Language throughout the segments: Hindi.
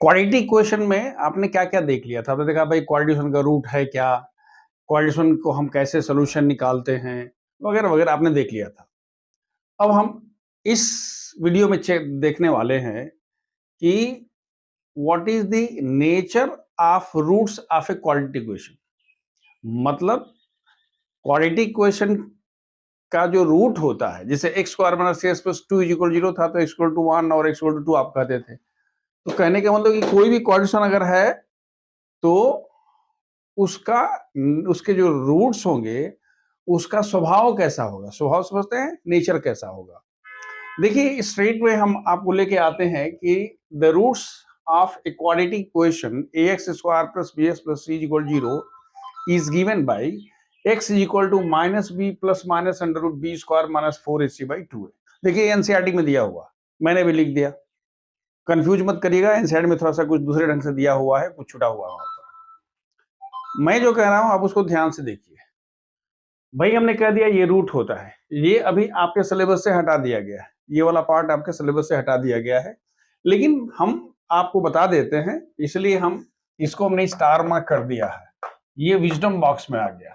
क्वाड्रेटिक इक्वेशन में आपने क्या क्या देख लिया था? आपने देखा भाई क्वाड्रेटिक इक्वेशन का रूट है क्या, क्वाड्रेटिक इक्वेशन को हम कैसे सोल्यूशन निकालते हैं, वगैरह वगैरह आपने देख लिया था। अब हम इस वीडियो में देखने वाले हैं कि what is the nature of roots of a quadratic equation. मतलब क्वाड्रेटिक इक्वेशन का जो रूट होता है, जैसे x square minus x plus 2 is equal 0 था, तो एक्स इक्वल टू 1 और एक्स इक्वल टू 2 आप कहते थे। तो कहने का मतलब कि कोई भी क्वाड्रेटिक अगर है तो उसका उसके जो रूट्स होंगे उसका स्वभाव कैसा होगा, स्वभाव समझते हैं, नेचर कैसा होगा। देखिए स्ट्रेट में हम आपको लेके आते हैं कि the roots of a quadratic equation ax square plus bx plus c equal 0 is given by x is equal to minus B plus minus under root b square minus 4ac by 2a। देखिए एनसीईआरटी में दिया हुआ, मैंने भी लिख दिया, कंफ्यूज मत करिएगा, एनसीईआरटी में थोड़ा सा कुछ दूसरे ढंग से दिया हुआ है, कुछ छुटा हुआ है। मैं जो कह रहा हूं आप उसको ध्यान से देखिए। भाई हमने कह दिया ये रूट होता है, ये अभी आपके सिलेबस से हटा दिया गया है, ये वाला पार्ट आपके सिलेबस से हटा दिया गया है, लेकिन हम आपको बता देते हैं, इसलिए हम इसको हमने स्टार मार्क कर दिया है, ये विजडम बॉक्स में आ गया।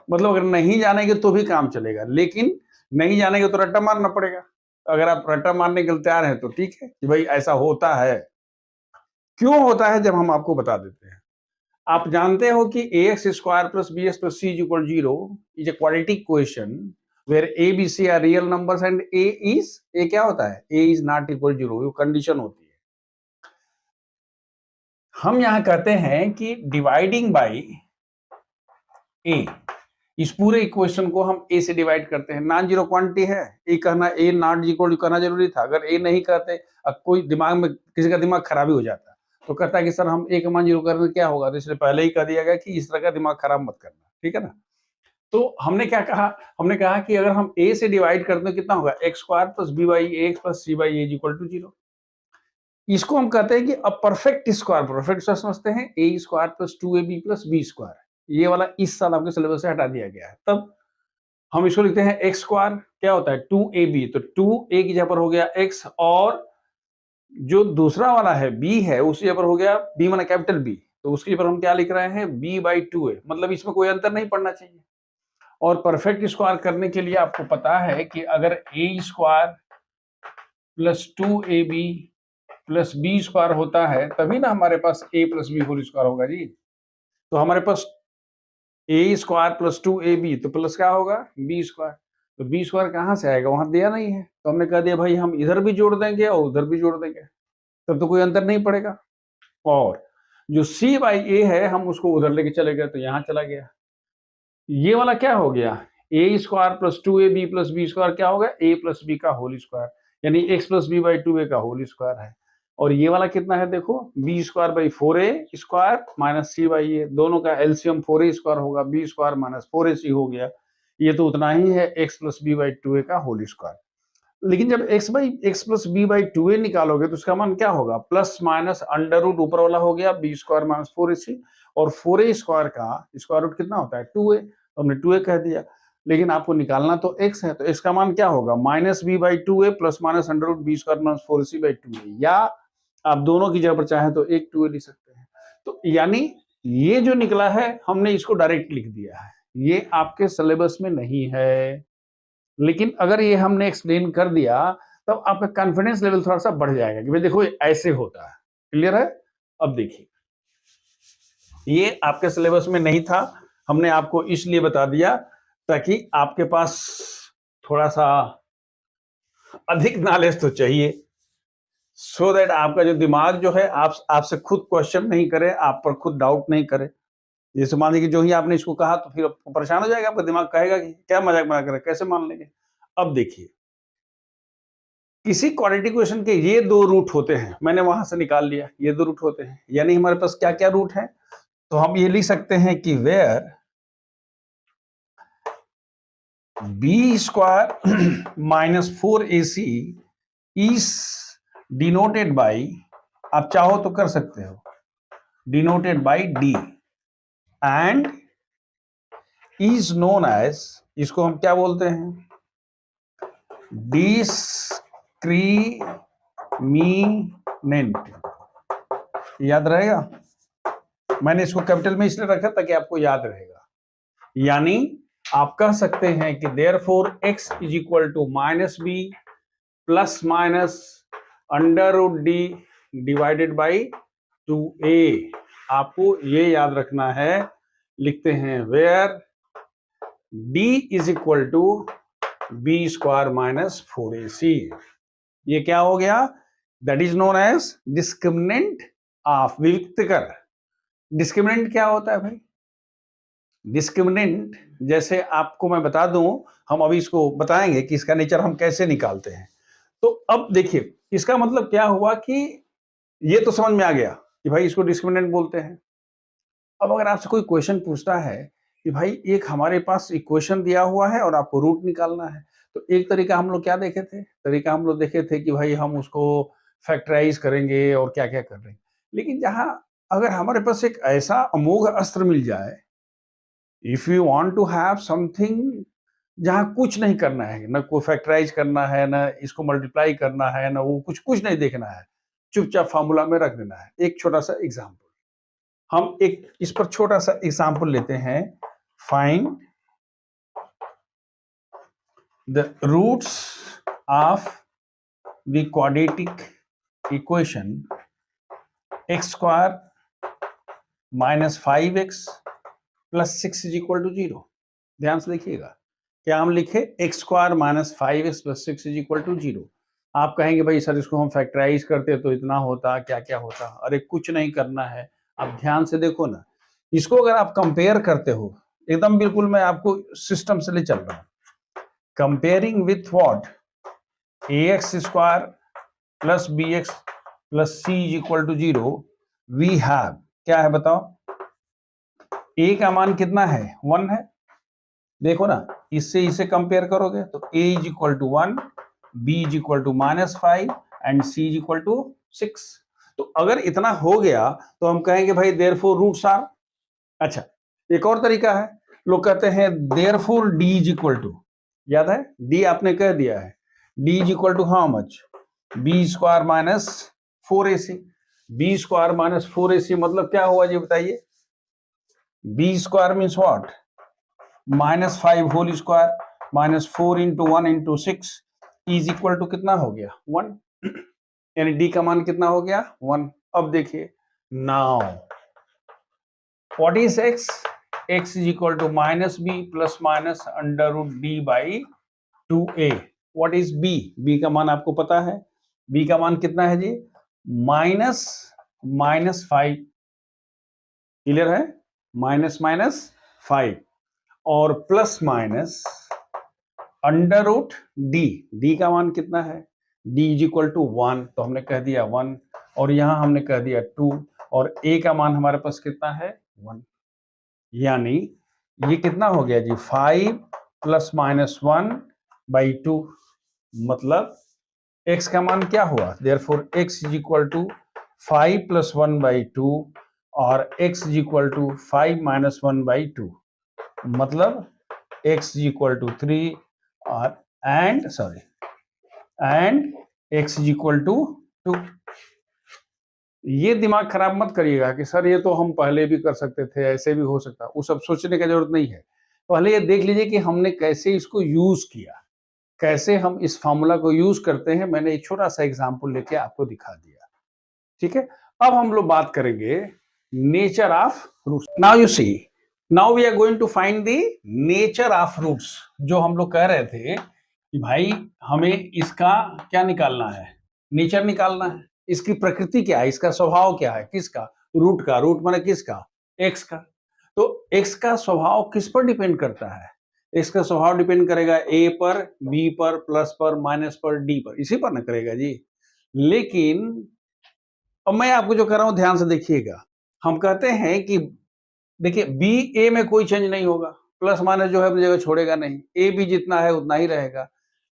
मतलब अगर नहीं जानेंगे तो भी काम चलेगा, लेकिन नहीं जानेंगे तो रट्टा मारना पड़ेगा। अगर आप रट्टा मारने के लिए तैयार हैं तो ठीक है कि भाई ऐसा होता है। क्यों होता है जब हम आपको बता देते हैं। आप जानते हो कि ax square plus bx plus c equal 0 is a quadratic equation where a b c are real numbers and a क्या होता है, a इज नॉट इक्वल 0, वो कंडीशन होती है। हम यहां कहते हैं कि डिवाइडिंग बाय a, इस पूरे इक्वेशन को हम a से डिवाइड करते हैं। नॉन जीरो क्वांटिटी है, a कहना a नॉट इक्वल कहना जरूरी था। अगर a नहीं कहते, अब कोई दिमाग में किसी का दिमाग खराब ही हो जाता, तो कहता है कि सर हम a का मान 0 करेंगे क्या होगा, तो इसलिए पहले ही कह दिया गया कि इस तरह का दिमाग खराब मत करना, ठीक है ना। तो हमने क्या कहा, हमने कहा कि अगर हम a से डिवाइड करते हैं कितना होगा, x square plus b by x plus c by as equal to 0। इसको हम कहते हैं कि अब परफेक्ट स्क्वायर, परफेक्ट स्क्वायर समझते हैं a square plus 2ab plus b square, ये वाला इस साल आपके सिलेबस से हटा दिया गया है। तब हम इसको लिखते हैं एक्स स्क्वायर क्या होता है 2ab, तो 2a की जगह पर हो गया x, और जो दूसरा वाला है b है उसकी जगह पर हो गया b माना कैपिटल B, तो उसकी जगह पर हम क्या लिख रहे हैं b बाई 2a, मतलब इसमें कोई अंतर नहीं पड़ना चाहिए। और परफेक्ट स्क्वायर करने के लिए आपको पता है कि अगर a square plus 2ab plus b square होता है तभी ना हमारे पास a plus b whole square होगा जी। तो हमारे पास a स्क्वायर प्लस 2ab तो प्लस क्या होगा b स्क्वायर, तो b स्क्वायर कहाँ से आएगा, वहां दिया नहीं है, तो हमने कह दिया भाई हम इधर भी जोड़ देंगे और उधर भी जोड़ देंगे, तब तो कोई अंतर नहीं पड़ेगा। और जो c बाई a है हम उसको उधर लेके चले गए, तो यहां चला गया। ये वाला क्या हो गया, a square plus 2ab plus b square क्या होगा a प्लस b का होल स्क्वायर, यानी x plus b by 2a का होल स्क्वायर है। और ये वाला कितना है देखो, b square by 4a square minus c by a, दोनों का एलसीएम 4a स्क्वायर होगा, b स्क्वायर माइनस 4ac हो गया। ये तो उतना ही है x plus b by 2a का होल स्क्वायर। लेकिन जब x plus b by 2a निकालोगे तो उसका मान क्या होगा, प्लस माइनस अंडर रूट ऊपर वाला हो गया b स्क्वायर माइनस 4ac, और 4a स्क्वायर का स्क्वायर रूट कितना होता है 2a, तो हमने 2a कह दिया। लेकिन आपको निकालना तो x है, तो x का मान क्या होगा minus b by 2a plus minus under root b square minus 4ac by 2a, या आप दोनों की जगह पर चाहें तो एक 2a लिख सकते हैं। तो यानी ये जो निकला है हमने इसको डायरेक्ट लिख दिया है, ये आपके सिलेबस में नहीं है, लेकिन अगर ये हमने एक्सप्लेन कर दिया तब तो आपका कॉन्फिडेंस लेवल थोड़ा सा बढ़ जाएगा कि भाई देखो ऐसे होता है। क्लियर है। अब देखिए ये आपके सिलेबस में नहीं था, हमने आपको इसलिए बता दिया ताकि आपके पास थोड़ा सा अधिक नॉलेज तो चाहिए, सो दैट आपका जो दिमाग जो है आपसे खुद क्वेश्चन नहीं करे, आप पर खुद डाउट नहीं करे। जैसे मान लीजिए जो ही आपने इसको कहा तो फिर परेशान हो जाएगा, आपका दिमाग कहेगा कि क्या मजाक बना कर, कैसे मान लेंगे। अब देखिए किसी क्वाड्रेटिक इक्वेशन के ये दो रूट होते हैं, मैंने वहां से निकाल लिया, ये दो रूट होते हैं, यानी हमारे पास क्या क्या रूट है, तो हम ये लिख सकते हैं कि where b square minus 4ac is denoted by, आप चाहो तो कर सकते हो, denoted by D, and is known as, इसको हम क्या बोलते हैं, डिस्क्रीमिनेंट याद रहेगा, मैंने इसको कैपिटल में इसलिए रखा ताकि आपको याद रहेगा। यानी आप कह सकते हैं कि therefore x is equal to minus B plus minus under root D divided by 2a। आपको ये याद रखना है, लिखते हैं where d is equal to B square minus 4ac। ये क्या हो गया? That is known as discriminant of विविक्तकर। डिस्क्रिमिनेंट क्या होता है भाई? डिस्क्रिमिनेंट जैसे आपको मैं बता दूं, हम अभी इसको बताएंगे कि इसका नेचर हम कैसे निकालते हैं। तो अब देखिए इसका मतलब क्या हुआ कि ये तो समझ में आ गया कि भाई इसको डिस्क्रिमिनेंट बोलते हैं। अब अगर आपसे कोई क्वेश्चन पूछता है कि भाई एक हमारे पास इक्वेशन दिया हुआ है और आपको रूट निकालना है, तो एक तरीका हम लोग क्या देखे थे? तरीका हम लोग देखे थे कि भाई हम उसको फैक्टराइज करेंगे और क्या क्या कर रहे हैं। लेकिन जहां अगर हमारे पास एक ऐसा अमोघ अस्त्र मिल जाए, if you want to have something जहां कुछ नहीं करना है, ना कोई फैक्टराइज करना है, ना इसको मल्टीप्लाई करना है, ना वो कुछ नहीं देखना है, चुपचाप फॉर्मूला में रख देना है। एक छोटा सा एग्जांपल हम एक इस पर छोटा सा एग्जांपल लेते हैं। Find the roots of the quadratic equation x square minus 5x plus 6 is equal to 0। ध्यान से देखिएगा, क्या हम लिखे? X square minus 5x plus 6 is equal to 0। आप कहेंगे भाई सर इसको हम फैक्टराइज करते तो इतना होता, क्या क्या होता। अरे कुछ नहीं करना है, आप ध्यान से देखो ना। इसको अगर आप कंपेयर करते हो, एकदम बिल्कुल मैं आपको सिस्टम से ले चल रहा हूं। Comparing with what? ax square plus bx plus c is equal to 0। We have, क्या है बताओ? a का मान कितना है? 1 है। देखो ना, इससे इसे कंपेयर करोगे तो a is equal to 1, b is equal to minus 5 and c is equal to 6। तो अगर इतना हो गया तो हम कहेंगे भाई देयरफॉर रूट्स आर। अच्छा, एक और तरीका है, लोग कहते हैं therefore d is equal to, याद है d आपने कह दिया है, d is equal to how much? b square minus 4ac। b square minus 4ac मतलब क्या हुआ जी बताइए? b square means what? Minus 5 whole square minus 4 into 1 into 6 is equal to कितना हो गया? 1। यानी डी का मान कितना हो गया? 1। अब देखिए now what is x? x is equal to minus B plus minus under root D by 2a। What is b? b का मान आपको पता है, b का मान कितना है जी? माइनस 5। क्लियर है? माइनस 5 और plus minus under root D. D का मान कितना है? डी इज इक्वल टू 1, तो हमने कह दिया 1 और यहां हमने कह दिया 2 और a का मान हमारे पास कितना है? 1। यानी ये कितना हो गया जी? 5 प्लस माइनस 1 बाई 2। मतलब x का मान क्या हुआ? Therefore x is equal to 5 plus 1 by 2 और x is equal to 5 minus 1 by 2। मतलब x इज इक्वल टू 3 और and x is equal to 2। ये दिमाग खराब मत करिएगा कि सर ये तो हम पहले भी कर सकते थे, ऐसे भी हो सकता। वो सब सोचने की जरूरत नहीं है। पहले ये देख लीजिए कि हमने कैसे इसको यूज किया, कैसे हम इस फॉर्मूला को यूज करते हैं। मैंने एक छोटा सा एग्जांपल लेके आपको दिखा दिया, ठीक है। अब हम लोग बात करेंगे nature of roots. Now you see, now we are going to find the nature of roots. जो हम लोग कह रहे थे कि भाई हमें इसका क्या निकालना है? नेचर निकालना है। इसकी प्रकृति क्या है, इसका स्वभाव क्या है? किसका? रूट का। रूट माने किसका? एक्स का। तो एक्स का स्वभाव किस पर डिपेंड करता है? एक्स का स्वभाव डिपेंड करेगा ए पर, बी पर, प्लस पर, माइनस पर, डी पर, इसी पर ना करेगा जी। लेकिन अब मैं आपको जो कह रहा हूं ध्यान से देखिएगा। हम कहते हैं कि देखिए बी ए में कोई चेंज नहीं होगा, प्लस माइनस जो है अपनी जगह छोड़ेगा नहीं, ए भी जितना है उतना ही रहेगा।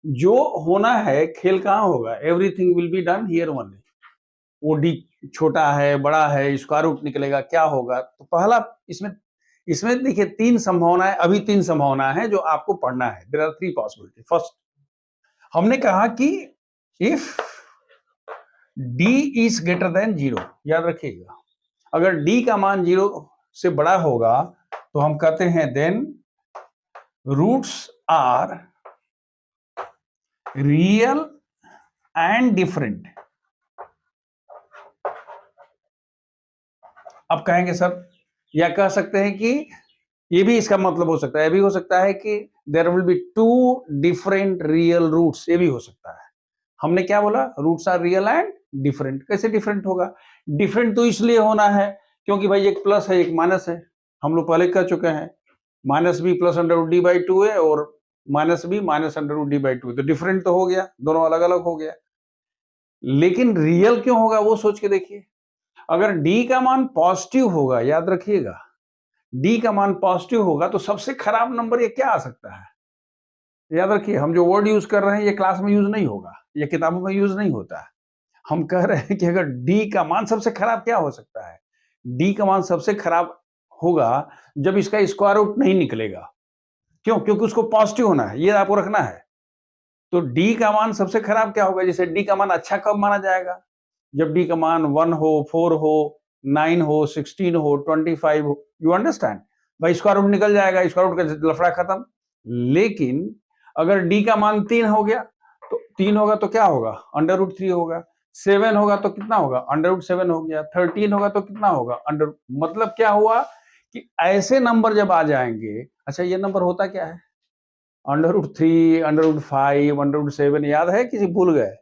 जो होना है खेल कहाँ होगा? Everything will be done here only. वो डी छोटा है, बड़ा है, स्क्वायर रूट निकलेगा, क्या होगा? तो पहला इसमें देखिए 3 संभावनाएं, अभी 3 संभावना है जो आपको पढ़ना है। There are 3 possibility. फर्स्ट, हमने कहा कि if d is greater than 0, याद रखिएगा। अगर d का मान 0 से बड़ा होगा तो हम कहते हैं then roots are real and different. अब कहेंगे सर, या कह सकते हैं कि ये भी इसका मतलब हो सकता है, ये भी हो सकता है कि there will be two different real roots, ये भी हो सकता है। हमने क्या बोला, roots are real and different. कैसे डिफरेंट होगा? डिफरेंट तो इसलिए होना है क्योंकि भाई एक प्लस है एक माइनस है, हम लोग पहले कह चुके हैं। Minus B plus under root D by 2 है और minus b minus under root D by 2 है, तो डिफरेंट तो हो गया, दोनों अलग अलग हो गया। लेकिन रियल क्यों होगा वो सोच के देखिए। अगर डी का मान पॉजिटिव होगा, याद रखिएगा, डी का मान पॉजिटिव होगा तो सबसे खराब नंबर ये क्या आ सकता है? याद रखिए, हम जो वर्ड यूज कर रहे हैं ये क्लास में यूज नहीं होगा, ये किताबों में यूज नहीं होता है। हम कह रहे हैं कि अगर डी का मान सबसे खराब क्या हो सकता है? डी का मान सबसे खराब होगा जब इसका स्क्वायर रूट नहीं निकलेगा। क्यों? क्योंकि उसको पॉजिटिव होना है, ये आपको रखना है। तो डी का मान सबसे खराब क्या होगा? जैसे डी का मान अच्छा कब माना जाएगा? जब डी का मान 1 हो, 4 हो, 9 हो, 16 हो, 25 हो, यू अंडरस्टैंड? भाई स्क्वायर रूट निकल जाएगा, स्क्वायर रूट का लफड़ा खत्म। लेकिन अगर डी का मान 3 हो गया तो 3 होगा तो क्या होगा? अंडर रूट 3 होगा। 7 होगा तो कितना होगा? अंडर रूट 7 हो गया। 13 होगा तो कितना होगा? अंडर। मतलब क्या हुआ कि ऐसे नंबर जब आ जाएंगे, अच्छा ये नंबर होता क्या है? Under root 3, under root 5, under root 7, याद है किसी भूल गए?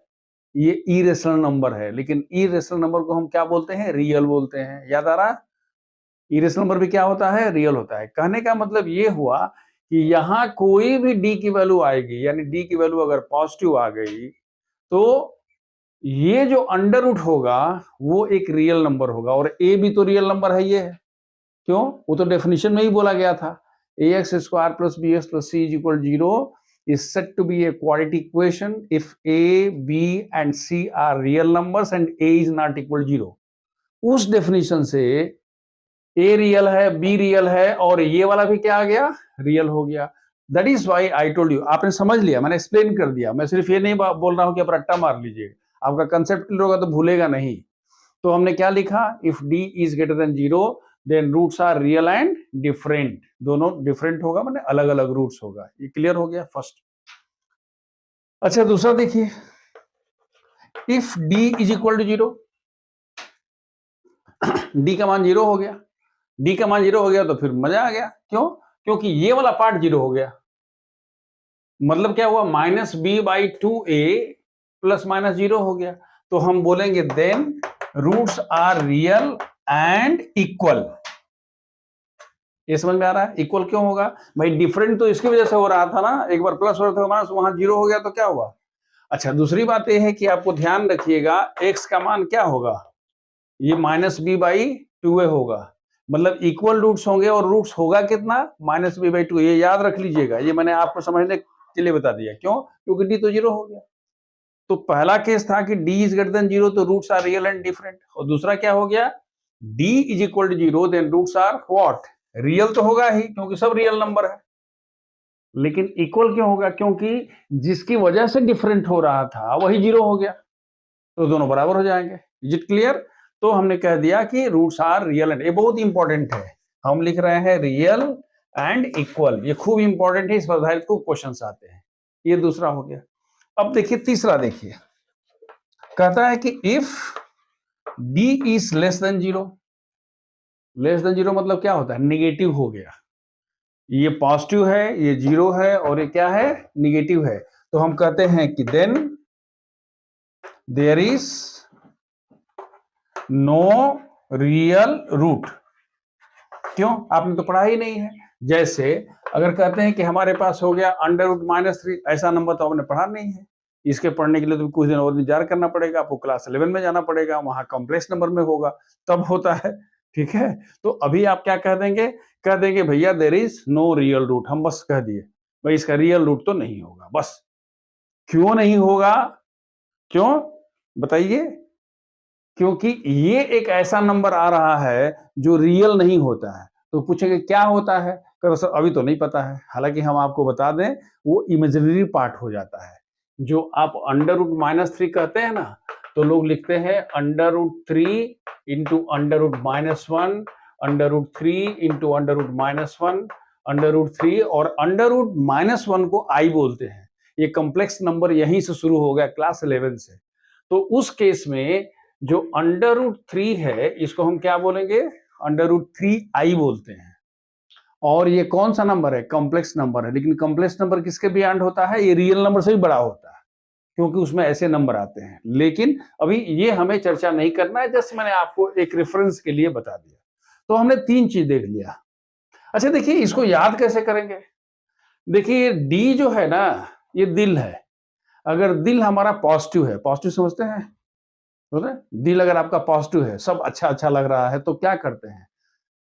ये इरेशनल नंबर है, लेकिन इरेशनल नंबर को हम क्या बोलते हैं? रियल बोलते हैं। याद आ रहा? इरेशनल नंबर भी क्या होता है? रियल होता है। कहने का मतलब ये हुआ कि यहां कोई भी डी की वैल्यू आएगी, यानी डी की वैल्यू अगर पॉजिटिव आ गई तो ये जो अंडर रूट होगा वो एक रियल नंबर होगा, और ए भी तो रियल नंबर है। ये है क्यों? वो तो डेफिनेशन में ही बोला गया था, ax square plus bx plus c is equal to 0 is said to be a quadratic equation if a, b and c are real numbers and a is not equal to 0। उस डेफिनेशन से a रियल है, b रियल है, और ये वाला भी क्या आ गया? रियल हो गया। That is why I told you. आपने समझ लिया, मैंने एक्सप्लेन कर दिया। मैं सिर्फ ये नहीं बोल रहा हूं कि आप रट्टा मार लीजिए, आपका कंसेप्ट क्लियर होगा तो भूलेगा नहीं। तो हमने क्या लिखा? If d is greater than 0 then roots are real and different. दोनों डिफरेंट होगा, माने अलग अलग रूट्स होगा। ये क्लियर हो गया फर्स्ट। अच्छा दूसरा देखिए, if d is equal to 0, d का मान 0 हो गया। d का मान 0 हो गया तो फिर मजा आ गया। क्यों? क्योंकि ये वाला पार्ट 0 हो गया। मतलब क्या हुआ? Minus b by 2a plus minus 0 हो गया। तो हम बोलेंगे then roots are real and equal. ये समझ में आ रहा है? इक्वल क्यों होगा भाई? डिफरेंट तो इसकी वजह से हो रहा था ना, एक बार प्लस हो रहा था माइनस, वहां 0 हो गया तो क्या हुआ? अच्छा दूसरी बात यह है कि आपको ध्यान रखिएगा, x का मान क्या होगा? ये माइनस बी बाई 2a होगा। मतलब इक्वल रूट्स होंगे, और रूट्स होगा कितना? Minus b by 2। ये याद रख लीजिएगा, ये मैंने आपको समझने के लिए बता दिया। क्यों? क्योंकि डी तो 0 हो गया। तो पहला केस था कि d इज ग्रेटर देन 0 तो roots are real and different, और दूसरा क्या हो गया? d is equal to 0 then roots are what? Real तो होगा ही, क्योंकि सब रियल नंबर है। लेकिन इक्वल क्यों होगा? क्योंकि जिसकी वजह से डिफरेंट हो रहा था वही 0 हो गया, तो दोनों बराबर हो जाएंगे। Is it clear? तो हमने कह दिया कि रूट्स आर रियल एंड, ये बहुत इंपॉर्टेंट है। हम लिख रहे हैं रियल एंड इक्वल, ये खूब इंपॉर्टेंट है, इस पर आधारित खूब क्वेश्चंस आते हैं। ये दूसरा हो गया। अब देखिए तीसरा, देखिए कहता है कि if d is less than 0, less than 0 मतलब क्या होता है? निगेटिव हो गया। ये पॉजिटिव है, ये 0 है, और ये क्या है? निगेटिव है। तो हम कहते हैं कि then there is no real root. क्यों? आपने तो पढ़ा ही नहीं है। जैसे अगर कहते हैं कि हमारे पास हो गया अंडर रूट -3, ऐसा नंबर तो आपने पढ़ा नहीं है। इसके पढ़ने के लिए तो कुछ दिन और इंतजार करना पड़ेगा, आपको क्लास 11 में जाना पड़ेगा, वहां कॉम्प्लेक्स नंबर में होगा, तब होता है। ठीक है, तो अभी आप क्या कह देंगे? कह देंगे भैया there is no real root. हम बस कह दिए भाई इसका रियल रूट तो नहीं होगा, बस। क्यों नहीं होगा? क्यों बताइए? क्योंकि ये एक ऐसा नंबर आ रहा है जो रियल नहीं होता है। तो पूछेंगे क्या होता है? कहो सर अभी तो नहीं पता है। हालांकि हम आपको बता दें, वो इमेजिनरी पार्ट हो जाता है। जो आप अंडर रूट -3 कहते हैं ना, तो लोग लिखते हैं √3 इंटू √-1, √3 इंटू √-1, √3 और √-1 को i बोलते हैं। ये कॉम्प्लेक्स नंबर यहीं से शुरू हो गया क्लास 11 से। तो उस केस में जो √3 है इसको हम क्या बोलेंगे, √3i बोलते हैं। और ये कौन सा नंबर है, कॉम्प्लेक्स नंबर है। लेकिन कॉम्प्लेक्स नंबर किसके बियॉन्ड होता है, ये रियल नंबर से भी बड़ा होता है, क्योंकि उसमें ऐसे नंबर आते हैं। लेकिन अभी ये हमें चर्चा नहीं करना है, जस्ट मैंने आपको एक रेफरेंस के लिए बता दिया। तो हमने 3 चीज देख लिया। अच्छा देखिए, इसको याद कैसे करेंगे। देखिए डी जो है ना, ये दिल है। अगर दिल हमारा पॉजिटिव है, पॉजिटिव समझते हैं, दिल अगर आपका पॉजिटिव है, सब अच्छा अच्छा लग रहा है, तो क्या करते हैं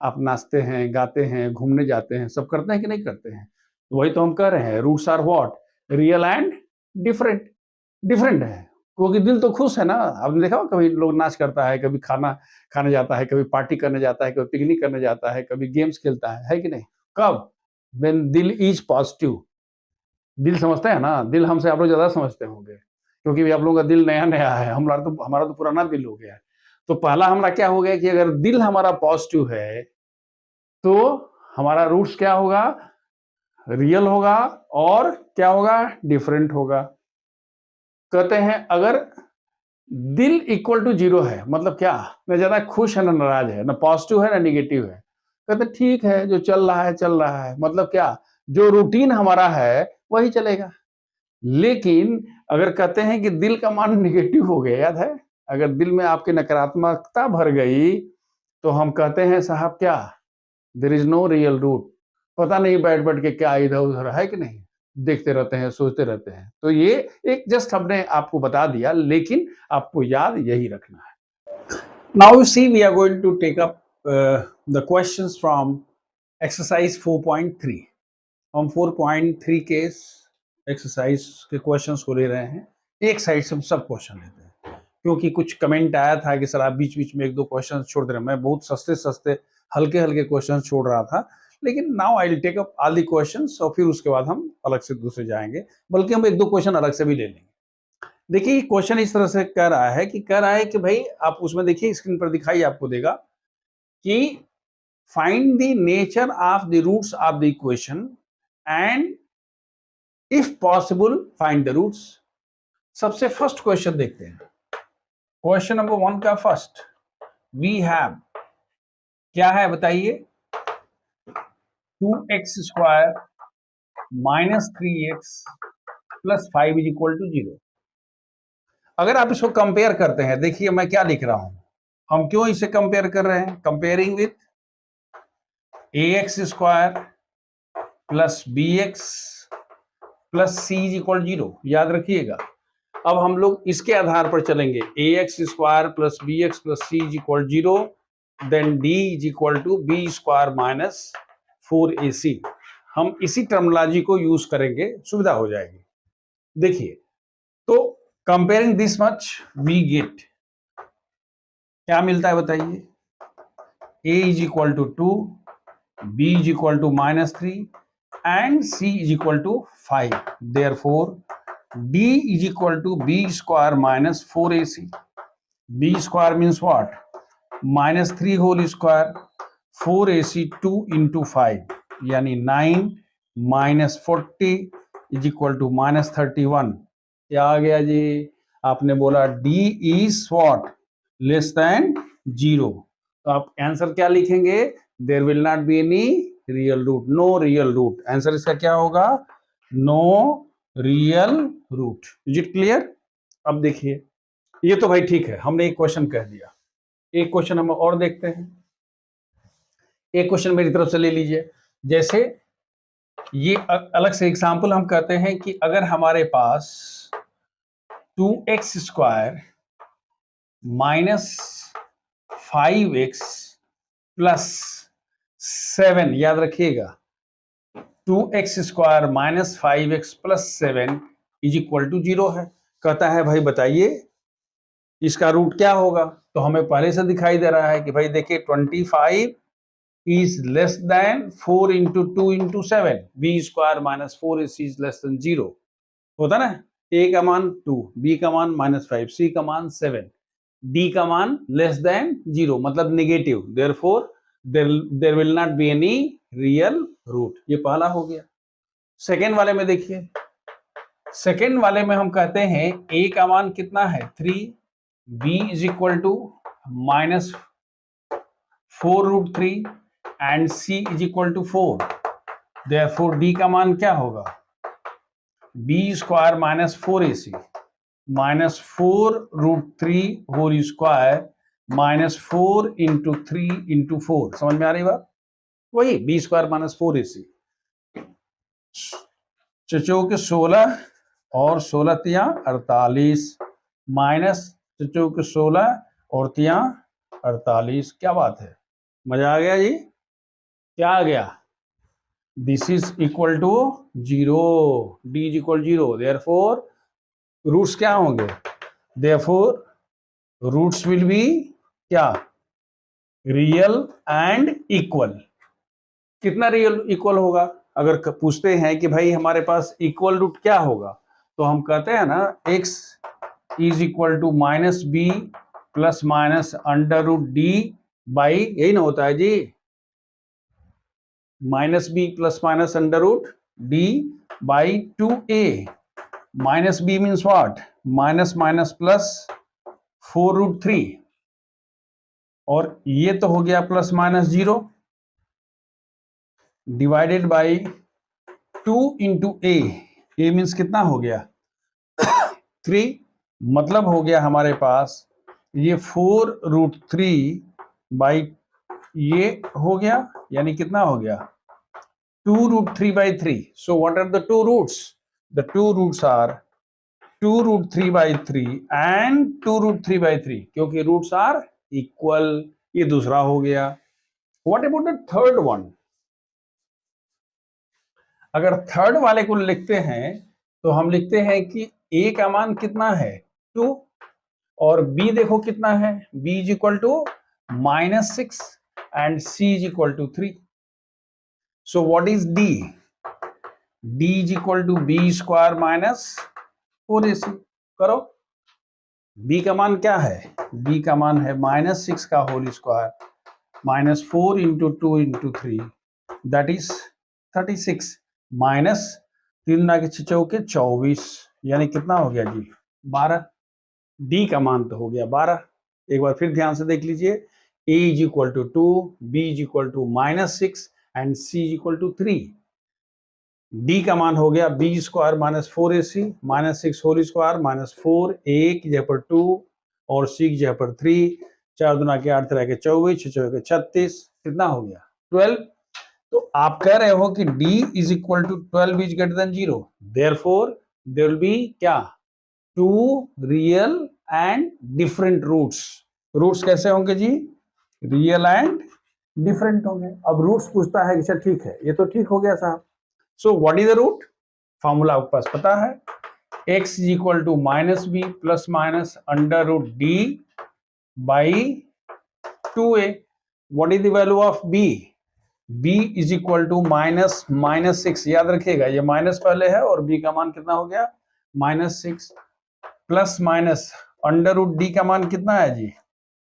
आप, नाचते हैं, गाते हैं, घूमने जाते हैं, सब करते हैं कि नहीं करते हैं। वही तो हम कह रहे हैं, roots are what, real and different. Different है क्योंकि दिल तो खुश है ना। आपने देखा हो कभी लोग नाच करता है, कभी खाना खाने जाता है, कभी पार्टी करने जाता है, कभी पिकनिक करने जाता है, कभी गेम्स खेलता है कि नहीं। कब, व्हेन दिल इज पॉजिटिव। दिल समझते हैं ना, दिल हमसे आप लोग ज्यादा समझते होंगे, क्योंकि आप लोगों का दिल नया नया है, हमारा तो पुराना दिल हो गया है। तो पहला हमारा क्या हो गया कि अगर दिल हमारा पॉजिटिव है तो हमारा रूट्स क्या होगा, रियल होगा, और क्या होगा, डिफरेंट होगा। कहते हैं अगर दिल इक्वल टू 0 है, मतलब क्या, ना ज्यादा खुश है ना नाराज है, ना पॉजिटिव है ना निगेटिव है, कहते ठीक है, जो चल रहा है चल रहा है, मतलब क्या, जो रूटीन हमारा है वही चलेगा। लेकिन अगर कहते हैं कि दिल का मान निगेटिव हो गया, याद है, अगर दिल में आपकी नकारात्मकता भर गई तो हम कहते हैं साहब क्या, there is no real root. पता नहीं बैठ बैठ के क्या इधर उधर है कि नहीं, देखते रहते हैं, सोचते रहते हैं। तो ये एक जस्ट हमने आपको बता दिया, लेकिन आपको याद यही रखना है। Now you see we are going to take up the questions from exercise 4.3। हम 4.3 के एक्सरसाइज के क्वेश्चंस को ले रहे हैं। एक साइड से हम सब क्वेश्चन लेते हैं, क्योंकि कुछ कमेंट आया था कि सर आप बीच बीच में 1-2 क्वेश्चन छोड़ दे रहे हैं। मैं बहुत सस्ते सस्ते हल्के हल्के क्वेश्चन छोड़ रहा था, लेकिन now I will take up all the questions, और फिर उसके बाद हम अलग से दूसरे जाएंगे, बल्कि हम 1-2 क्वेश्चन अलग से भी ले लेंगे। देखिए क्वेश्चन इस तरह से कह रहा है कि भाई आप उसमें देखिए, स्क्रीन पर दिखाई आपको देगा कि find the nature of the roots of the equation and if possible find the roots. सबसे फर्स्ट क्वेश्चन देखते हैं, क्वेश्चन नंबर 1 का फर्स्ट, वी हैव, क्या है बताइए, 2x square minus 3x plus 5 is equal to 0। अगर आप इसको कंपेयर करते हैं, देखिए मैं क्या लिख रहा हूं, हम क्यों इसे कंपेयर कर रहे हैं, comparing with ax square plus bx plus c is equal 0। याद रखिएगा, अब हम लोग इसके आधार पर चलेंगे, ax square plus bx plus c is equal 0, then d is equal to b square minus 4ac। हम इसी टर्मिनोलॉजी को यूज करेंगे, सुविधा हो जाएगी। देखिए, तो comparing this much we get, क्या मिलता है बताइए, a is equal to 2, b is equal to -3 and c is equal to 5. Therefore, d is equal to b square minus 4ac. b square means what? -3 whole square, 4ac 2 into 5, यानी 9 minus 40 is equal to -31। क्या आ गया जी? आपने बोला d is what? Less than 0। तो आप आंसर क्या लिखेंगे? There will not be any real root, no real root. Answer इसका क्या होगा? No real root. Is it clear? अब देखिए, ये तो भाई ठीक है, हमने एक क्वेश्चन कह दिया, एक क्वेश्चन हम और देखते हैं। एक क्वेश्चन मेरी तरफ से ले लीजिए, जैसे ये अलग से एग्जांपल हम कहते हैं कि अगर हमारे पास 2x square minus 5x plus 7, याद रखिएगा, 2x square minus 5x plus 7 is equal to 0 है। कहता है भाई बताइए इसका रूट क्या होगा। तो हमें पहले से दिखाई दे रहा है कि भाई देखिए 25 is less than 4 into 2 into 7, b square minus 4 is less than 0 होता ना। ए का मान 2, बी का मान -5, सी का मान 7, डी का मान लेस देन 0 मतलब negative, therefore there will not be any real root. ये पहला हो गया। सेकेंड वाले में देखिए, सेकेंड वाले में हम कहते हैं ए का मान कितना है 3, b is equal to -4√3 and c is equal to 4, therefore d का मान क्या होगा B square -4ac -4√3 whole square -4 × 3 × 4। समझ में आ रही बात? वही बी स्क्वायर -4ac। चौके 16 और 16 तिया 48 माइनस चौके 16 और तिया 48। क्या बात है, मजा आ गया जी? क्या आ गया? This is equal to 0, d is equal 0, therefore roots क्या होंगे? देयरफॉर रूट्स विल बी क्या? Real and equal. कितना रियल इक्वल होगा? अगर पूछते हैं कि भाई हमारे पास इक्वल रूट क्या होगा, तो हम कहते हैं ना x is equal to -b plus minus √d by, यही ना होता है जी, -b plus minus √d by 2a। -b means what? Minus minus plus 4√3, और ये तो हो गया plus minus 0 divided by 2 × a। a means कितना हो गया 3, मतलब हो गया हमारे पास ये 4√3 बाई ये हो गया, यानी कितना हो गया 2√3/3। So what are the two roots? The two roots are 2√3/3 and 2√3/3, क्योंकि रूट्स आर इक्वल। ये दूसरा हो गया। What about the third one? अगर थर्ड वाले को लिखते हैं तो हम लिखते हैं कि a का मान कितना है 2, और b देखो कितना है, b is equal to -6 and c is equal to 3। So what is d? d is equal to b square -4ac। करो, b का मान क्या है? b का मान है -6 का whole square -4 × 2 × 3, that is 36 minus 3 × 6 चौके 24, यानी कितना हो गया जी 12। डी का मान तो हो गया 12। एक बार फिर ध्यान से देख लीजिए, a is equal to 2, b is equal to -6 and c is equal to 3। d का मान हो गया b square -4ac -6 whole square -4, a की जगह पर 2 और c की जगह पर 3, 4 दूना के 8 तरह के 24, 6 के 36, कितना हो गया 12। तो आप कह रहे हो कि d is equal to 12 is greater than 0, therefore there will be क्या 2 real and different roots. Roots कैसे होंगे जी? रियल एंड डिफरेंट होंगे। अब रूट्स पूछता है कि अच्छा ठीक है, ये तो ठीक हो गया साहब। So what is the root? Formula आपके पास पता है, x is equal to -b plus minus √d by 2a। What is the value of b? b is equal to -6, याद रखिएगा ये माइनस पहले है, और b का मान कितना हो गया -6 प्लस माइनस √d का मान कितना है जी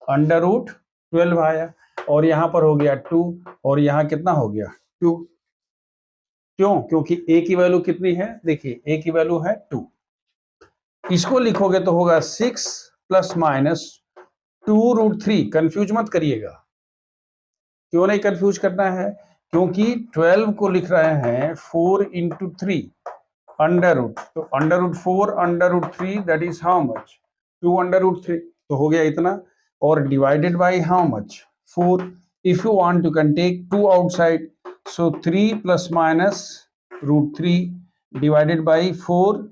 √12 आया, और यहां पर हो गया 2, और यहां कितना हो गया 2। क्यों? क्योंकि a की वैल्यू कितनी है? देखिए a की वैल्यू है 2। इसको लिखोगे तो होगा 6 प्लस माइनस 2√3। कंफ्यूज मत करिएगा। क्यों नहीं कंफ्यूज करना है? क्योंकि 12 को लिख रहे हैं 4 × 3 अंडर रूट, तो under root 4 under root 3 that is how much 2 under root 3, तो हो गया इतना, और divided by how much 4। If you want you can take 2 outside, so 3 plus minus √3 divided by 4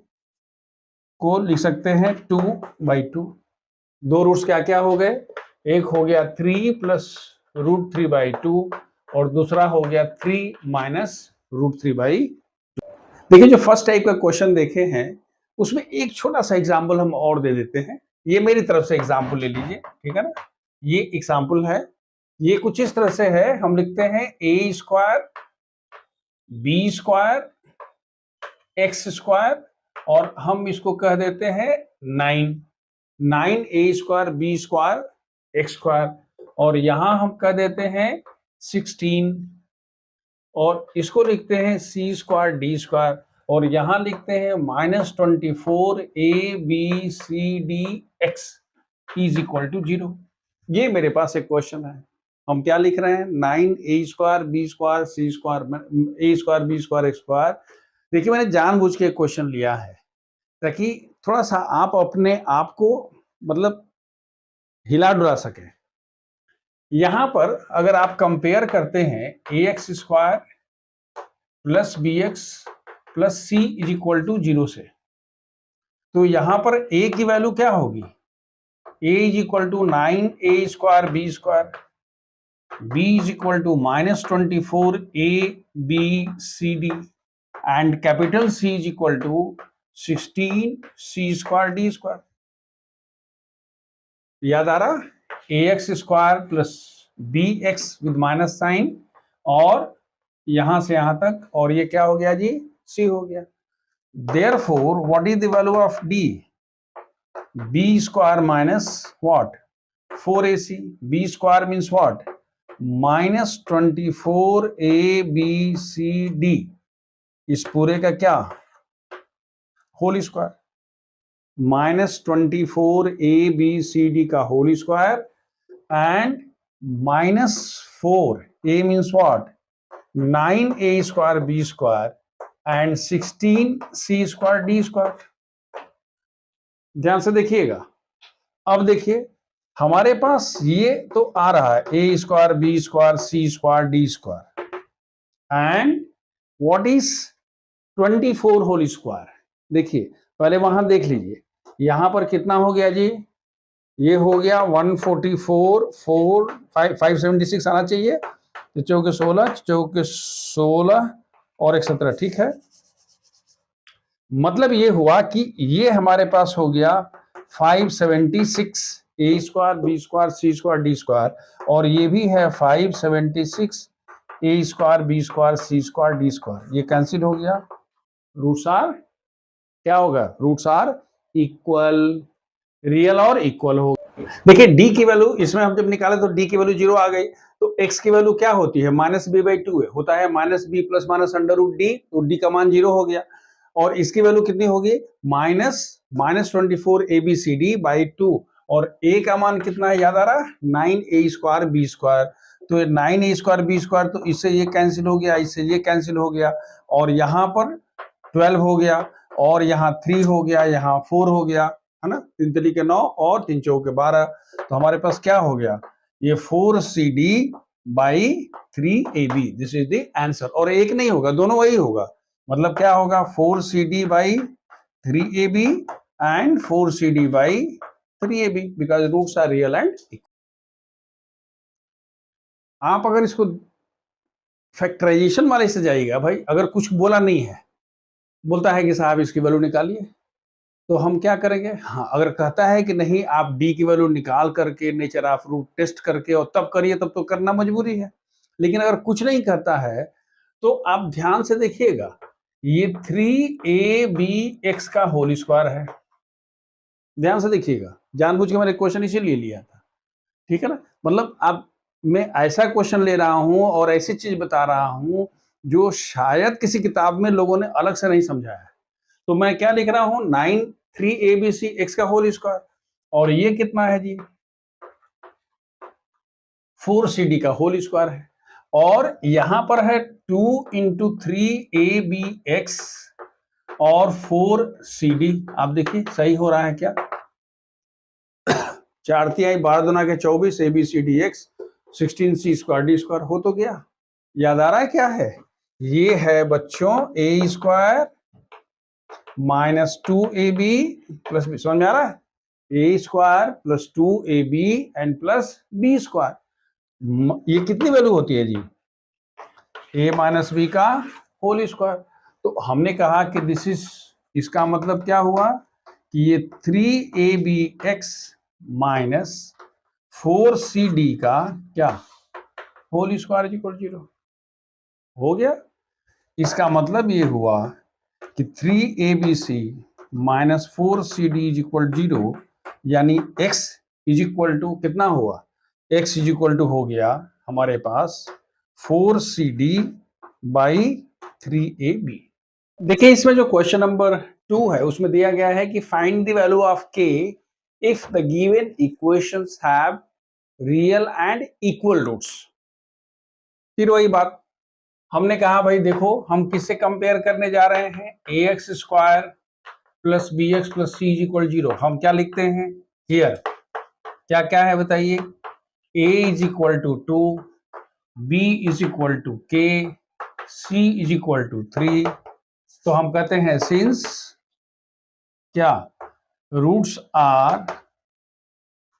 को लिख सकते हैं 2/2। दो रूट्स क्या क्या हो गए? एक हो गया 3 प्लस √3/2 और दूसरा हो गया 3 माइनस √3/2। देखिए जो फर्स्ट टाइप का क्वेश्चन देखे हैं उसमें एक छोटा सा एग्जाम्पल हम और दे देते हैं। ये मेरी तरफ से एग्जाम्पल ले लीजिए, ठीक है ना। ये एग्जाम्पल है, ये कुछ इस तरह से है। हम लिखते हैं a square b square x square और हम इसको कह देते हैं 9, 9a² b² x², और यहां हम कह देते हैं 16, और इसको लिखते हैं c² d², और यहां लिखते हैं -24 abcdx = 0। ये मेरे पास एक क्वेश्चन है। हम क्या लिख रहे हैं? 9a² b² c² a² b² x²। देखिए मैंने जानबूझ के क्वेश्चन लिया है ताकि थोड़ा सा आप अपने आप को मतलब हिला डुला सके। यहां पर अगर आप कंपेयर करते हैं ax² + bx + c = 0 से, तो यहां पर a की वैल्यू क्या होगी? a = 9a² b², b = -24 abcd, and capital C = 16 c² d²। याद आ रहा? ax² + bx with minus sign, और यहां से यहां तक, और ये क्या हो गया जी? c हो गया। Therefore, what is the value of d? b² minus what? 4ac. b² means what? -24 abcd, इस पूरे का क्या? Whole square. -24 abcd का whole square and -4, a means what? 9a² b² and 16 c² d²। ध्यान से देखिएगा। अब देखिए हमारे पास ये तो आ रहा है a² b² c² d² and what is 24 whole square. देखिए पहले वहां देख लीजिए, यहां पर कितना हो गया जी? ये हो गया 144, 576 आना चाहिए, तो चौके 16 और 1 17, ठीक है। मतलब ये हुआ कि ये हमारे पास हो गया 576 a² b² c² d², और ये भी है 576 a² b² c² d²। ये कैंसिल हो गया। रूट्स आर क्या होगा? रूट्स आर इक्वल, रियल और इक्वल हो। देखिए डी की वैल्यू इसमें हम जब निकाले तो डी की वैल्यू 0 आ गई, तो एक्स की वैल्यू क्या होती है? -b/2 है, होता है -b + -√d, तो डी का मान 0 हो गया। और इसकी वैल्यू कितनी होगी? -24 abcd/2, और a का मान कितना है याद आ रहा? 9a² b², तो 9a² b², तो इससे ये कैंसिल हो गया, इससे ये कैंसिल हो गया, और यहाँ पर 12 हो गया, और यहाँ 3 हो गया, यहाँ 4 हो गया, है ना? 3 × 3 = 9 और 3 × 4 = 12, तो हमारे पास क्या हो गया? ये 4cd/3ab, this is the answer. और एक नहीं होगा, दोनों वही होगा। मतलब क्या होगा? 4cd/3ab and 4cd/3ab, because roots are real and equal. आप अगर इसको फैक्टराइजेशन वाले से जाइएगा, भाई अगर कुछ बोला नहीं है, बोलता है कि साहब इसकी वैल्यू निकालिए, तो हम क्या करेंगे? हाँ, अगर कहता है कि नहीं आप डी की वैल्यू निकाल करके नेचर ऑफ रूट टेस्ट करके और तब करिए, तब तो करना मजबूरी है। लेकिन अगर कुछ नहीं करता है तो आप ध्यान से देखिएगा, ये 3abx का होल स्क्वायर है। ध्यान से देखिएगा, जानबूझ के मैंने क्वेश्चन इसीलिए लिया था, ठीक है ना? मतलब अब मैं ऐसा क्वेश्चन ले रहा हूं और ऐसी चीज बता रहा हूं जो शायद किसी किताब में लोगों ने अलग से नहीं समझाया है। तो मैं क्या लिख रहा हूं? 3abc x का होल स्क्वायर, और ये कितना है जी? 4cd का होल स्क्वायर है, और यहां पर है 2 × 3abx और 4cd। आप देखिए सही हो रहा है क्या? 4 × 12 × 24 abcdx 16c² d² हो तो गया। याद आ रहा है क्या है? ये है बच्चों a² -2ab + b, समझ में आ रहा है? a² + 2ab and plus b²। ये कितनी वैल्यू होती है जी? a - b का होल स्क्वायर। तो हमने कहा कि दिस इज, इसका मतलब क्या हुआ कि ये 3abx - 4cd का क्या? होल स्क्वायर = 0 हो गया। इसका मतलब ये हुआ कि 3abc minus 4cd is equal 0, यानी x इज इक्वल टू कितना हुआ, x इज इक्वल टू हो गया हमारे पास 4cd बाई 3ab। देखिए इसमें जो क्वेश्चन नंबर 2 है उसमें दिया गया है कि find the value of k if the given equations have real and equal roots. फिर वही बात, हमने कहा भाई देखो हम किससे कंपेयर करने जा रहे हैं, ax square plus bx plus c is equal 0। हम क्या लिखते हैं हियर, क्या क्या है बताइए, a is equal to 2, b is equal to k, c is equal to 3। तो हम कहते हैं सिंस क्या roots are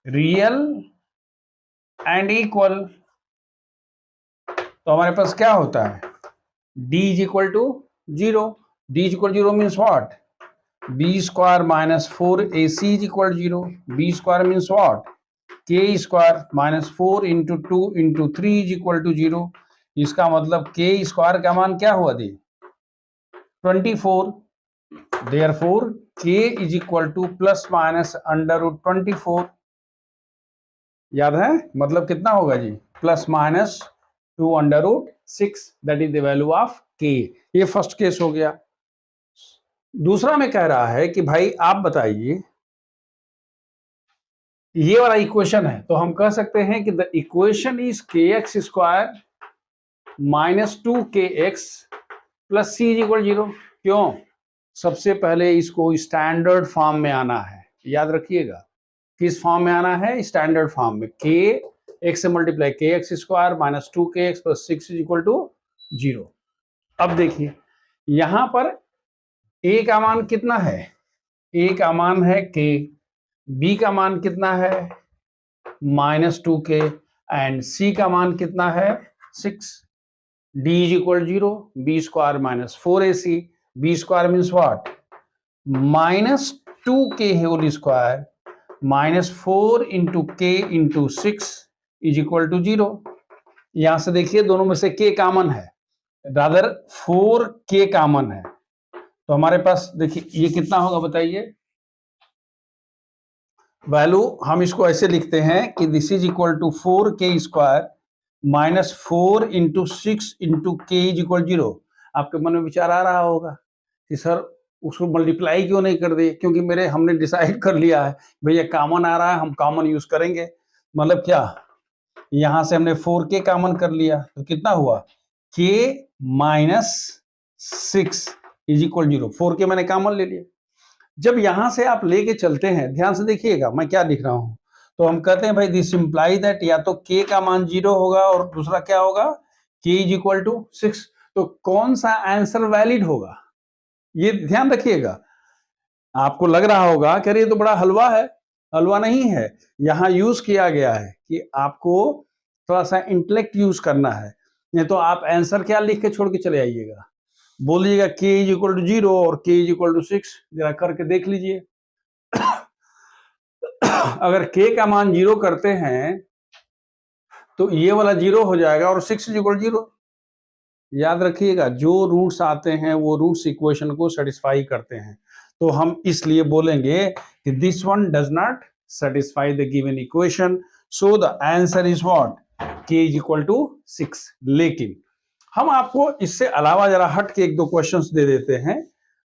real and equal, तो हमारे पास क्या होता है d is equal to 0। d is equal 0 means what, b square minus 4ac is equal 0। b square means what, k square minus 4 into 2 into 3 is equal to 0। इसका मतलब k स्क्वायर का मान क्या हुआ दी 24। Therefore k is equal to plus minus under root 24। याद है मतलब कितना होगा जी, plus minus 2 under root 6, that is the value of k। ये फर्स्ट केस हो गया। दूसरा में कह रहा है कि भाई आप बताइए, ये वाला इक्वेशन है तो हम कह सकते हैं कि the equation is kx square minus 2kx plus c is equal 0। क्यों, सबसे पहले इसको स्टैंडर्ड फॉर्म में आना है, याद रखिएगा किस फॉर्म में आना है, स्टैंडर्ड फॉर्म में। k x से multiply kx square minus 2kx plus 6 is equal to 0। अब देखिए यहां पर a का मान कितना है, a का मान है k, b का मान कितना है माइनस 2k एंड c का मान कितना है 6। d is equal 0, b square minus 4ac, b square means what minus 2k whole square minus 4 into k into 6 is equal to 0। यहां से देखिए दोनों में से k कॉमन है, रादर 4k कॉमन है, तो हमारे पास देखिए ये कितना होगा बताइए, वैल्यू हम इसको ऐसे लिखते हैं कि this is equal to 4k square minus 4 into 6 into k is equal 0। आपके मन में विचार आ रहा होगा कि सर उसको मल्टीप्लाई क्यों नहीं कर दिए, क्योंकि मेरे हमने डिसाइड कर लिया है भैया कॉमन आ रहा है हम कॉमन यूज करेंगे। मतलब क्या, यहां से हमने 4k कॉमन कर लिया तो कितना हुआ k minus 6 is equal 0। 4k मैंने कॉमन ले लिया। जब यहां से आप लेके चलते हैं, ध्यान से देखिएगा मैं क्या लिख रहा हूं, तो हम कहते हैं भाई दिस इंप्लाई दैट या तो k का मान 0 होगा और दूसरा क्या होगा k इज इक्वल टू 6। तो कौन सा आंसर वैलिड होगा ये ध्यान रखिएगा। आपको लग रहा होगा कि अरे ये तो बड़ा हलवा है, हलवा नहीं है। यहाँ यूज किया गया है कि आपको थोड़ा सा इंटेलेक्ट यूज करना है, नहीं तो आप आंसर क्या लिख के छोड़ के चले आइएगा, बोलिएगा k इज इक्वल टू 0 और k इज इक्वल टू 6। जरा करके देख लीजिए अगर k का मान 0 करते हैं तो ये वाला 0 हो जाएगा और 6 इज इक्वल 0। याद रखिएगा जो रूट्स आते हैं वो रूट्स इक्वेशन को सेटिस्फाई करते हैं, तो हम इसलिए बोलेंगे कि this one does not satisfy the given equation, so the answer is what k is equal to 6। लेकिन हम आपको इससे अलावा जरा हट के एक दो क्वेश्चंस दे देते हैं।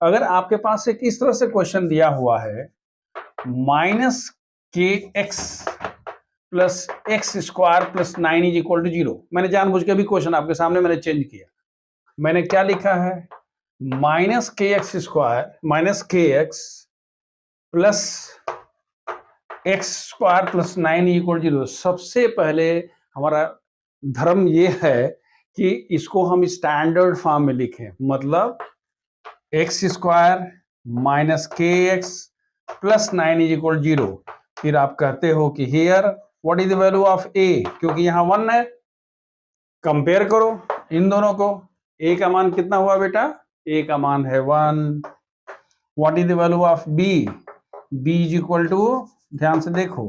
अगर आपके पास एक इस तरह से क्वेश्चन दिया हुआ है माइनस के x plus x square plus 9 is equal to 0। मैंने जानबूझ के भी क्वेश्चन आपके सामने मैंने चेंज किया, मैंने क्या लिखा है माइनस के एक्स स्क्वायर माइनस के x plus x square plus 9 equal 0। सबसे पहले हमारा धर्म ये है कि इसको हम स्टैंडर्ड फॉर्म में लिखें, मतलब एक्स स्क्वायर माइनस के एक्स प्लस 9 इज इक्वल 0। फिर आप कहते हो कि here what is the value of A, क्योंकि यहाँ 1 है, कंपेयर करो इन दोनों को। ए का मान कितना हुआ बेटा, ए का मान है 1। What is the value of B, B is equal to, ध्यान से देखो,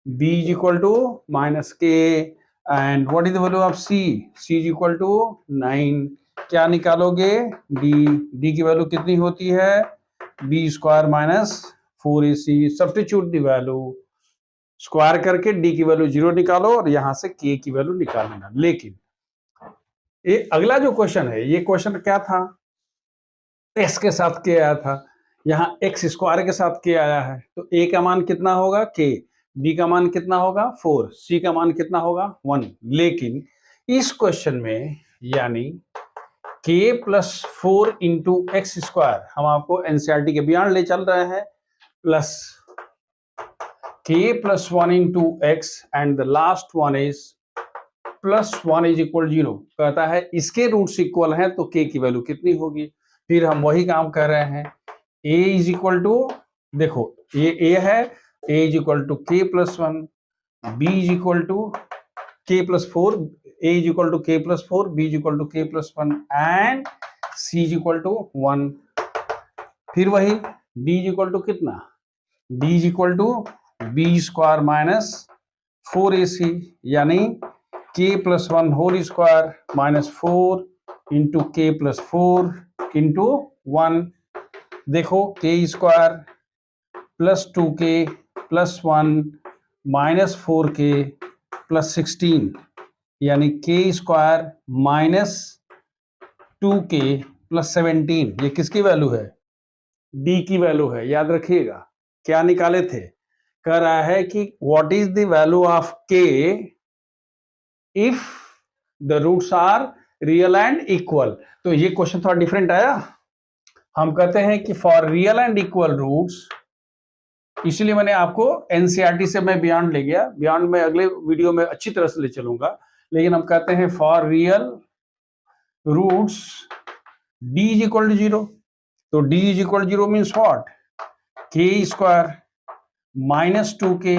B is equal to minus K and what is the value of C, C is equal to 9। क्या निकालोगे, डी की वैल्यू कितनी होती है, B square minus 4ac। Substitute the value, square करके डी की वैल्यू 0 निकालो और यहां से के की वैल्यू निकाल लेना। लेकिन ये अगला जो क्वेश्चन है, ये क्वेश्चन क्या था, एक्स के साथ के आया था, यहाँ एक्स स्क्वायर के साथ के आया है, तो ए का मान कितना होगा के, बी का मान कितना होगा 4, सी का मान कितना होगा 1। लेकिन इस क्वेश्चन में यानी k plus 4 into x square, हम आपको एनसीईआरटी के बियॉन्ड ले चल रहे हैं, plus k plus 1 into x and the last one is plus 1 is equal 0, कहता है इसके रूट्स इक्वल हैं तो k की वैल्यू कितनी होगी। फिर हम वही काम कर रहे हैं, a इज इक्वल टू, देखो ये a है, a is equal to k plus 1, b is equal to k plus 4, a is equal to k plus 4, b is equal to k plus 1 and c is equal to 1। फिर वही d इज इक्वल टू कितना, d is equal to b square minus 4ac, यानी k plus 1 whole square minus 4 into k plus 4 into 1। देखो k square plus 2k plus 1 minus 4k plus 16, यानी k square minus 2k plus 17। ये किसकी वैल्यू है, d की वैल्यू है। याद रखिएगा क्या निकाले थे, कह रहा है कि what is the value of k if the roots are real and equal. तो ये क्वेश्चन थोड़ा डिफरेंट आया। हम कहते हैं कि for real and equal roots, इसलिए मैंने आपको एनसीईआरटी से मैं बियॉन्ड ले गया, बियॉन्ड में अगले वीडियो में अच्छी तरह से ले चलूंगा। लेकिन हम कहते हैं for real roots d is equal to 0, तो d is equal to 0 means what, k square minus 2k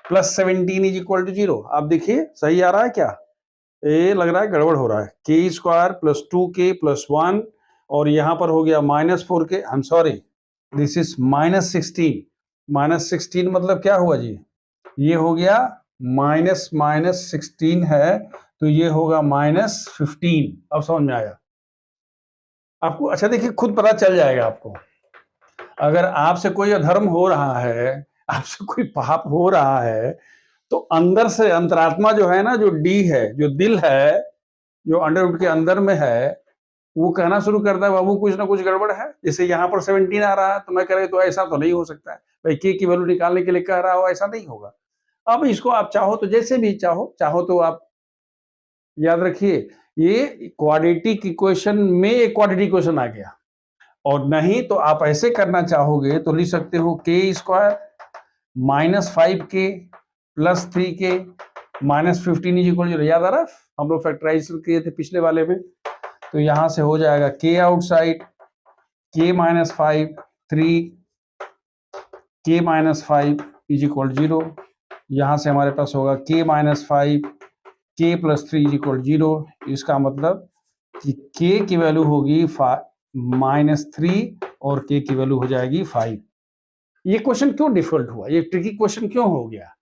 plus 17 is equal to 0। आप देखिए सही आ रहा है क्या, ये लग रहा है गड़बड़ हो रहा है, k square plus 2k plus 1 और यहां पर हो गया minus 4k, I am sorry this is minus 16, minus 16 मतलब क्या हुआ जी, ये हो गया माइनस माइनस 16 है, तो ये होगा माइनस 15। अब समझ में आया आपको। अच्छा देखिए खुद पता चल जाएगा आपको, अगर आपसे कोई अधर्म हो रहा है, आपसे कोई पाप हो रहा है, तो अंदर से अंतरात्मा जो है ना, जो डी है, जो दिल है, जो अंडरवुड के अंदर में है, वो कहना शुरू करता है बाबू कुछ ना कुछ गड़बड़ है। जैसे यहाँ पर 17 आ रहा है तो मैं कह रही तो ऐसा तो नहीं हो सकता है भाई, के की वैल्यू निकालने के लिए कह रहा हो, ऐसा नहीं होगा। अब इसको आप चाहो तो जैसे भी चाहो तो आप याद रखिए, ये क्वाड्रेटिक इक्वेशन में एक क्वाड्रेटिक इक्वेशन आ गया, और नहीं तो आप ऐसे करना चाहोगे तो लिख सकते हो के square minus 5k plus 3k minus 15 is equal 0। याद आ रहा, हम लोग फैक्टराइजेशन किए थे पिछले वाले में। तो यहां से हो जाएगा k outside k minus 5 3 k minus 5 is equal 0। यहां से हमारे पास होगा k minus 5 k plus 3 is equal 0। इसका मतलब कि k की वैल्यू होगी माइनस 3 और k की वैल्यू हो जाएगी 5। ये क्वेश्चन क्यों डिफिकल्ट हुआ, ये ट्रिकी क्वेश्चन क्यों हो गया,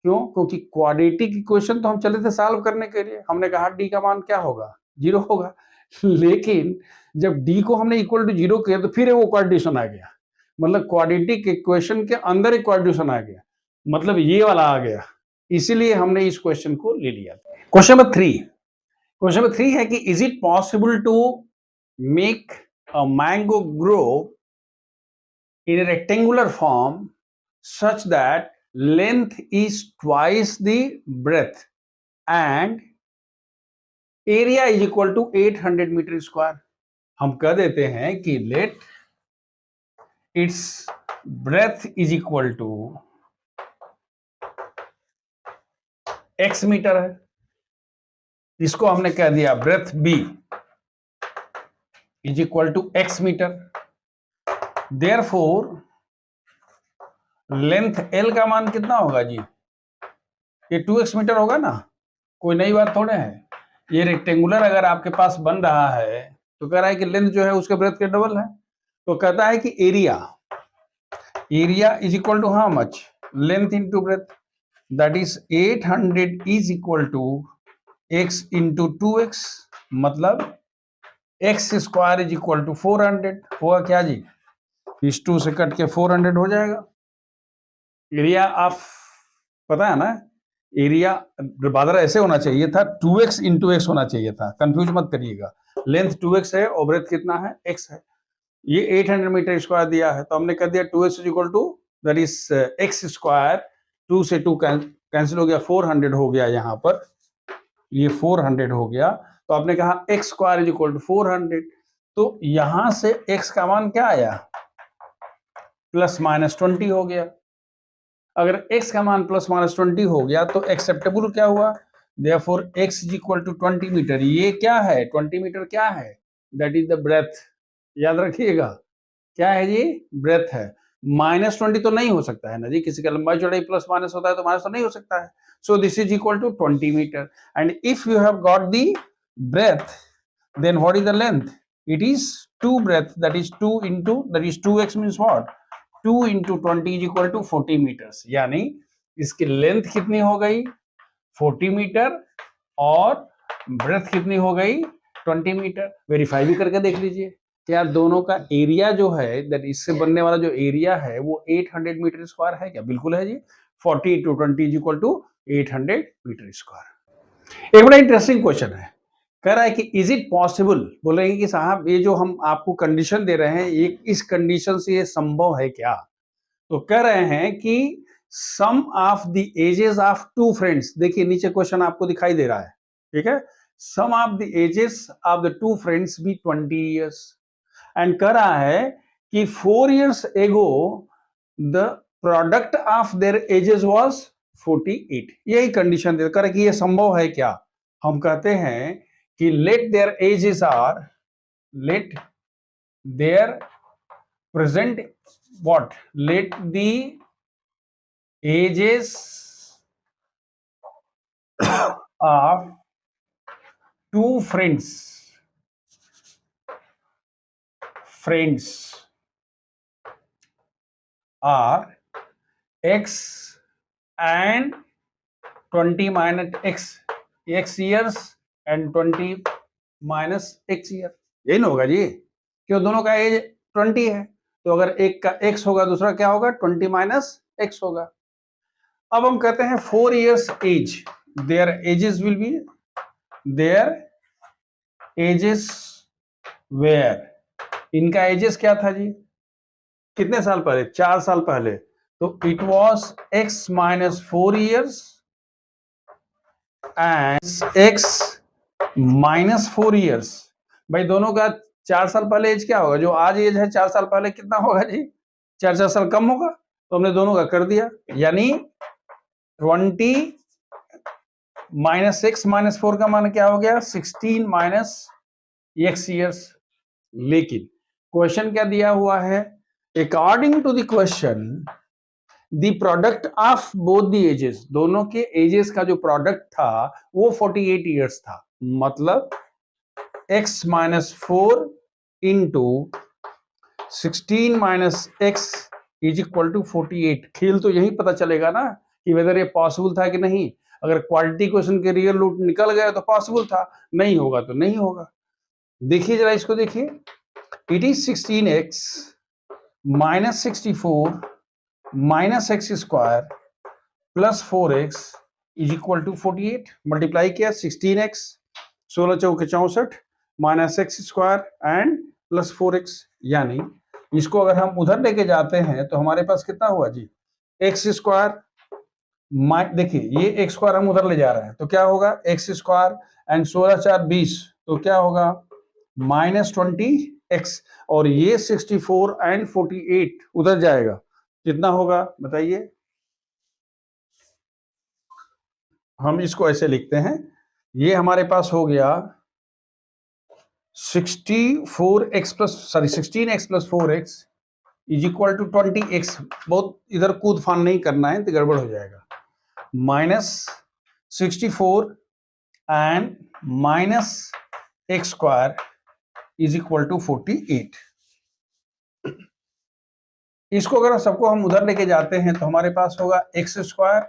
क्यों, क्योंकि क्वाड्रेटिक इक्वेशन तो हम चले थे सॉल्व करने के लिए, हमने कहा d का मान क्या होगा 0 होगा। लेकिन जब d को हमने इक्वल टू 0 किया तो फिर वो क्वाड्रेटिशन आ गया, मतलब क्वाड्रेटिक इक्वेशन के अंदर एक क्वाड्रेटिशन आ गया, मतलब ये वाला आ गया, इसीलिए हमने इस क्वेश्चन को ले लिया। क्वेश्चन नंबर 3, क्वेश्चन नंबर 3 है कि is it possible to make a mango grove in a rectangular form such that length is twice the breadth and area is equal to 800 meter square। हम कह देते हैं कि let its breadth is equal to x metre है, इसको हमने कह दिया breadth b is equal to x metre. Therefore length L का मान कितना होगा जी, ये 2x मीटर होगा ना, कोई नई बात थोड़े है। ये रेक्टेंगुलर अगर आपके पास बन रहा है तो कह रहा है कि लेंथ जो है उसके ब्रेथ के डबल है, तो कहता है कि area is equal to how much, length into breadth, that is 800 is equal to x into 2x, मतलब x square is equal to 400 होगा क्या जी? इस 2 से कट के 400 हो जाएगा। एरिया आप पता है ना, एरिया बराबर ऐसे होना चाहिए था, 2x इंटू एक्स होना चाहिए था, कंफ्यूज मत करिएगा। लेंथ 2x है और ब्रेथ कितना है? x है। ये 800 मीटर स्क्वायर दिया है तो हमने कर दिया 2x is equal to that is x square, 2 से 2 कैंसिल हो गया, 400 हो गया यहाँ पर, ये 400 हो गया। तो आपने कहा x square is equal to 400, तो यहां से x का मान क्या आया? प्लस माइनस 20 हो गया। अगर x का मान प्लस माइनस 20 हो गया तो एक्सेप्टेबल क्या हुआ? Therefore x is equal to 20 metre. ये क्या है? 20 मीटर क्या है? That is the breadth. याद रखिएगा क्या है जी? ब्रेथ है। माइनस 20 तो नहीं हो सकता है ना जी, किसी का लंबाई चौड़ाई प्लस माइनस होता है तो माइनस तो नहीं हो सकता है। So this is equal to 20 metre and if you have got the breadth then what is the length? It is 2 breadth, that is 2 into that is 2x means what? 2 into 20 is equal to 40 meters। यानी इसकी लेंथ कितनी हो गई? 40 मीटर और ब्रेथ कितनी हो गई? 20 मीटर। वेरीफाई भी करके देख लीजिए क्या दोनों का एरिया जो है दैट इससे बनने वाला जो एरिया है वो 800 मीटर स्क्वायर है क्या? बिल्कुल है जी। 40 into 20 is equal to 800 metre square. एक बड़ा इंटरेस्टिंग क्वेश्चन है, कह रहा है कि इज इट पॉसिबल, बोल रहे हैं कि साहब ये जो हम आपको कंडीशन दे रहे हैं ये इस कंडीशन से ये संभव है क्या? तो कह रहे हैं कि sum of the ages of two friends, देखिए नीचे क्वेश्चन आपको दिखाई दे रहा है, ठीक है, sum of the ages of the two friends be 20 years and कह रहा है कि 4 years ago the product of their ages was 48। यही कंडीशन दे, कह रहा है कि ये संभव है क्या? हम कहते हैं कि let their ages are, let their present what? Let the ages of two friends are x and 20 minus x years and 20 minus x year. यही ना होगा जी, क्यों? दोनों का एज 20 है तो अगर एक का x होगा दूसरा क्या होगा? 20 माइनस x होगा। अब हम कहते हैं 4 years age, their ages will be, their ages were, इनका एजेस क्या था जी? कितने साल पहले? 4 साल पहले, तो it was x minus 4 years and x minus 4 years। भाई दोनों का 4 साल पहले एज क्या होगा? जो आज एज है 4 साल पहले कितना होगा जी? 4 साल कम होगा, तो हमने दोनों का कर दिया, यानी 20 माइनस x माइनस 4 का मान क्या हो गया? 16 माइनस x ईयर्स। लेकिन क्वेश्चन क्या दिया हुआ है? According to the question the product of both the ages, दोनों के एजेस का जो प्रोडक्ट था वो 48 ईयर्स था। मतलब x minus 4 into 16 minus x is equal to 48। खेल तो यही पता चलेगा ना कि वेदर ये पॉसिबल था कि नहीं। अगर क्वालिटी क्वेश्चन के रियल रूट निकल गया तो पॉसिबल था, नहीं होगा तो नहीं होगा। देखिए जरा इसको देखिए, it is 16x minus 64 minus x square plus 4x is equal to 48। Multiply किया 16x 16 चौके 64 minus x square and plus 4x, यानी इसको अगर हम उधर लेके जाते हैं तो हमारे पास कितना हुआ जी? एक्स स्क्वायर, देखिए ये एक्स स्क्वायर हम उधर ले जा रहे हैं तो क्या होगा? एक्स स्क्वायर एंड 16 4 20, तो क्या होगा? माइनस 20x, और ये 64 एंड 48 उधर जाएगा, कितना होगा बताइए? हम इसको ऐसे लिखते हैं, ये हमारे पास हो गया 16x plus 4x is equal to 20x। बहुत इधर कूद फान नहीं करना है तो गड़बड़ हो जाएगा। Minus 64 and minus x square is equal to 48। इसको अगर सबको हम उधर लेके जाते हैं तो हमारे पास होगा x square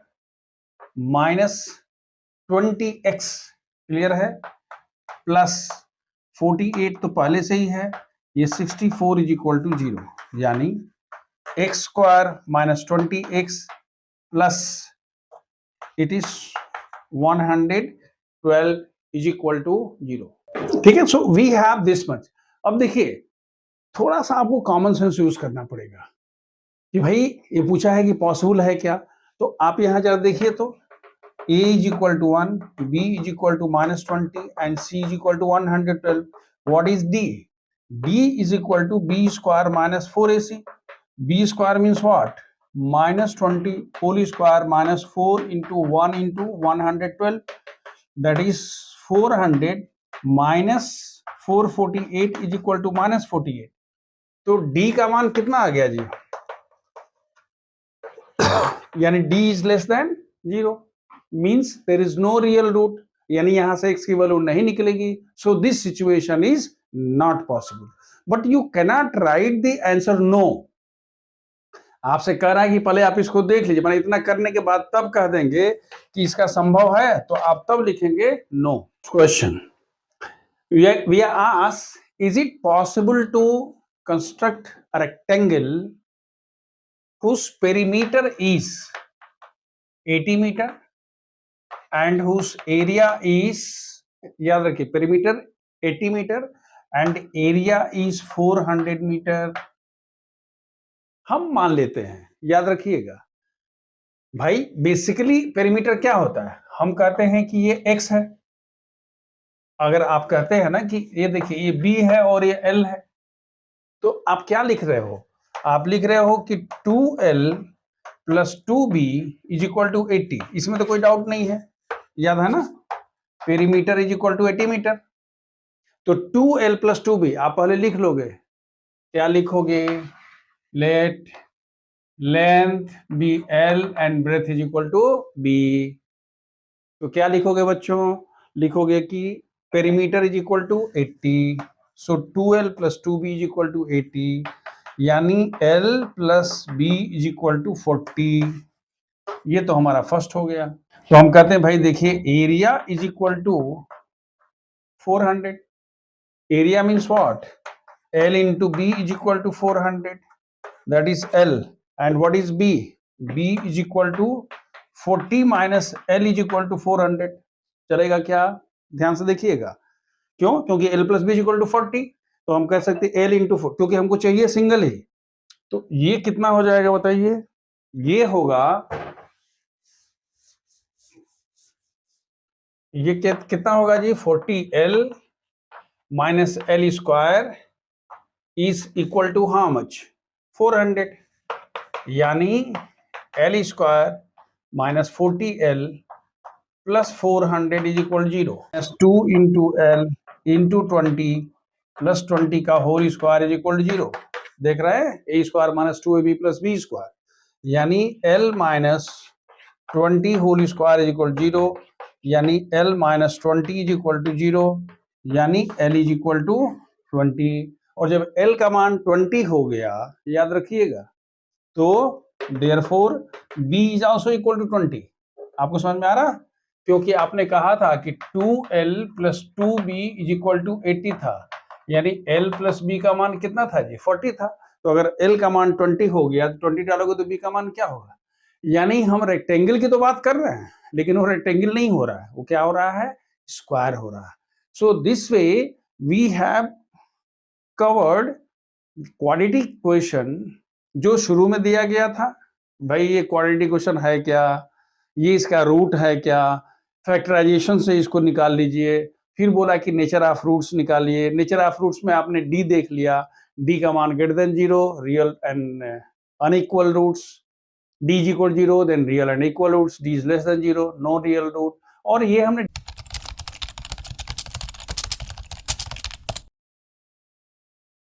minus 20x, clear है, प्लस 48 तो पहले से ही है, ये 64 इज इक्वल टू 0, यानी x square minus 20x plus it is 112 is equal to 0। ठीक है, so we have this much. अब देखिए थोड़ा सा आपको कॉमन सेंस यूज करना पड़ेगा कि भाई ये पूछा है कि पॉसिबल है क्या, तो आप यहां जरा देखिए तो a is equal to 1, b is equal to minus 20 and c is equal to 112. What is d? d is equal to b square minus 4ac. b square means what? Minus 20 whole square minus 4 into 1 into 112. That is 400 minus 448 is equal to minus 48. तो d का मान कितना आ गया जी? यानी d is less than 0, means there is no real root, यानी यहां से x की वैल्यू नहीं निकलेगी। so this situation is not possible, but you cannot write the answer no। आपसे कह रहा है कि पहले आप इसको देख लीजिए, मैंने इतना करने के बाद तब कह देंगे कि इसका संभव है, तो आप तब लिखेंगे no। Question we are asked, is it possible to construct a rectangle whose perimeter is 80 meter and whose area is, याद रखिए perimeter 80 meter and area is 400 meter। हम मान लेते हैं, याद रखिएगा भाई, बेसिकली पेरीमीटर क्या होता है, हम कहते हैं कि ये x है। अगर आप कहते हैं ना कि ये देखिए ये b है और ये l है, तो आप क्या लिख रहे हो, आप लिख रहे हो कि 2l plus 2b is equal to 80। इसमें तो कोई डाउट नहीं है, याद है ना, perimeter is equal to 80 metre. तो 2l प्लस 2b आप पहले लिख लोगे, क्या लिखोगे, let length be l and breadth is equal to b। तो क्या लिखोगे बच्चों, लिखोगे कि perimeter is equal to 80, so 2l plus 2b is equal to 80, यानी l plus b is equal to 40। ये तो हमारा फर्स्ट हो गया। तो हम कहते हैं भाई देखिए area is equal to 400, area means what, l into b is equal to 400, that is l, and what is b, b is equal to 40 minus l is equal to 400। चलेगा क्या, ध्यान से देखिएगा, क्यों, क्योंकि l plus b is equal to 40, तो हम कह सकते हैं l into 4, क्योंकि हमको चाहिए सिंगल ही। तो ये कितना हो जाएगा बताइए, ये होगा, ये कितना होगा जी, 40l minus l square is equal to how much, 400, यानी l square minus 40l plus 400 is equal 0, 2 into l into 20 plus 20 का होल स्क्वायर इज इक्वल 0। देख रहे हैं, a square minus 2ab plus b square, यानी l minus 20 whole square is equal 0, यानी l minus 20 is equal to 0, यानी l इज इक्वल टू 20। और जब l का मान 20 हो गया, याद रखिएगा, तो therefore b is also equal to 20। आपको समझ में आ रहा, क्योंकि आपने कहा था कि 2l plus 2b is equal to 80 था, यानी l प्लस b का मान कितना था जी, 40 था। तो अगर l का मान 20 हो गया, 20 डालोगे तो b का मान क्या होगा, यानी हम रेक्टेंगल की तो बात कर रहे हैं, लेकिन वो रेक्टेंगल नहीं हो रहा है, वो क्या हो रहा है, स्क्वायर हो रहा है। So this way we have covered quadratic question जो शुरू में दिया गया था। भाई ये क्वाड्रेटिक क्वेश्चन है क्या, ये इसका रूट है क्या, फैक्टराइजेशन से इसको निकाल लीजिए, फिर बोला कि नेचर ऑफ रूट्स निकालिए। नेचर ऑफ रूट्स में आपने डी देख लिया, डी का मान greater than 0, real and unequal roots, D is equal 0, then real and equal roots, D is less than 0, no real root. और ये हमने